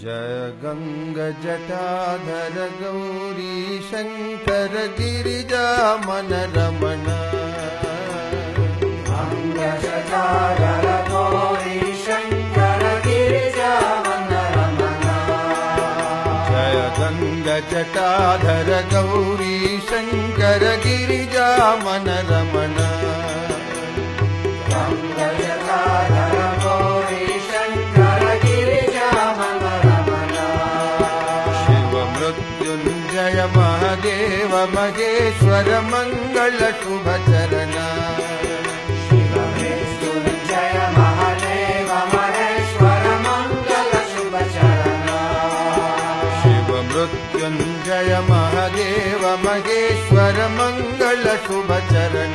जय गंगा जटाधर गौरी शंकर गिरिजा मन रमण। गंगा जटाधर गौरी शंकर गिरिजा मन रमण। जय गंगा जटाधर गौरी शंकर गिरिजा मन रमण। गंगा जटाधर गौरी शंकर गिरिजा मन रमण। शिव मृत्युंजय महादेव महेश्वर मंगल शुभ चरण। शिव मृत्युंजय महादेव महेश्वर मंगल शुभ चरण। शिव मृत्युंजय महादेव महेश्वर मंगल शुभ चरण।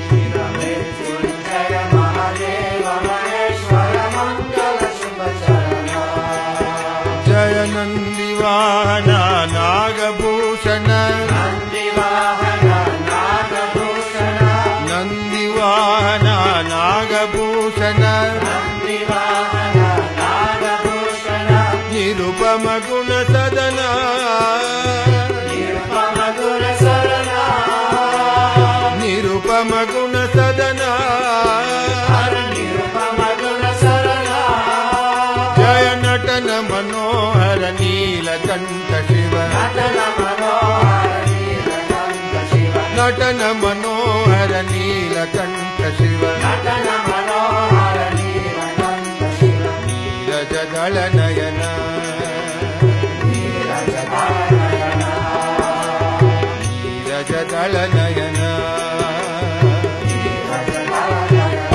शिव मृत्युंजय महादेव महेश्वर मंगल शुभ चरण। जय नंदी वाहन नागभूषण। नंदी वाहन नागभूषण। नंदी वाहन नागभूषण। नंदी वाहन नागभूषण। निरुपम गुण सदन। निरुपम गुण सदन। निरुपम गुण सदन। निरुपम गुण सदन। जय नटन मनोहर नीलकंठ शिव। नटन मनोहर नीलकंठ शिव। नटन मनोहर नीलकंठ शिव। नटन मनोहर नीलकंठ शिव। नीरज दल नयन। नीरज दल नयन। नीरज दल नयन। नीरज दल नयन।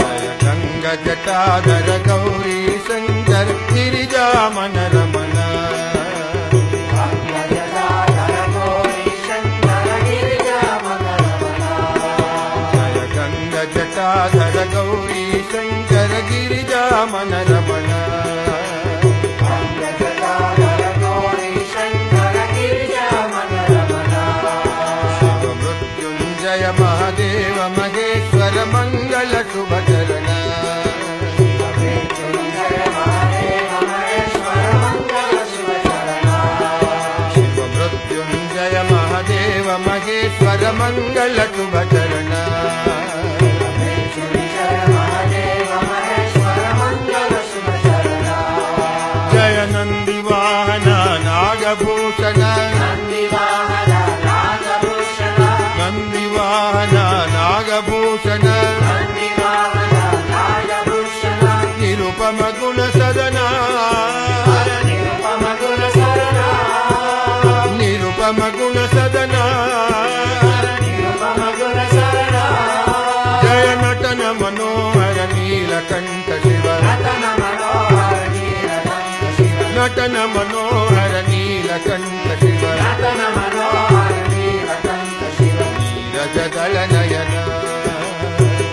जय गंगा जटाधर गौरी शंकर गिरिजा मन रमण। गंगा जटाधर गौरी शंकर गिरिजा मन रमण। जय गंगा जटाधर गौरी शंकर गिरिजा मन रमण। गंगा जटाधर गौरी शंकर गिरिजा मन रमण। शिव मृत्युंजय महादेव महेश्वर मंगल शुभ चरण। शिव मृत्युंजय महादेव महेश्वर मंगल शुभ चरण। शिव मृत्युंजय महादेव महेश्वर मंगल शुभ चरण। मृत्युंजय महादेव महेश्वर मंगल शुभ चरण। जय नंदी वाहन नागभूषण। नंदी वाहन नागभूषण। नंदी वाहन नागभूषण। नंदी वाहन नागभूषण। निरुपम गुण सदन। निरुपम गुण सदन। निरुपम गुण सदन। निरुपम गुण सदन। जय नटन मनोहर नीलकंठ शिव। नटन मनोहर नीलकंठ शिव। नटन मनोहर नीलकंठ शिव। नटन मनोहर नीलकंठ शिव। नीरज दल नयन।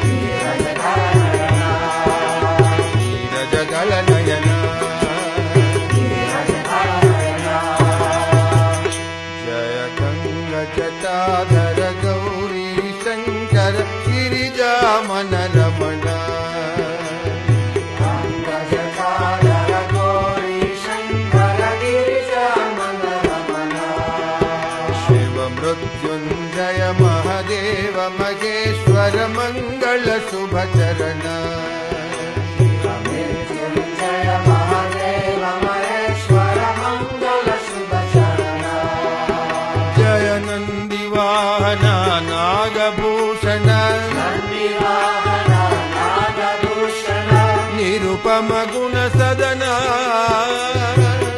नीरज दल नयन। नीरज दल नयन। नीरज दल नयन। जय गंगा जटाधर गौरी शंकर गिरिजा मन रमण। गंगा जटाधर गौरी शंकर गिरिजा मन रमण। शिव मृत्युंजय महादेव महेश्वर मंगल शुभ चरण। शिव मृत्युंजय महादेव महेश्वर मंगल शुभ चरण। जय नंदी वाहन नागभूषण। नंदी वाहन नागभूषण। निरुपम गुण सदन।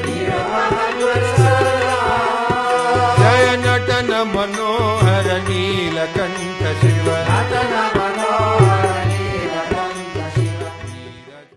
निरुपम गुण सदन। जय नटन मनोहर नीलकंठ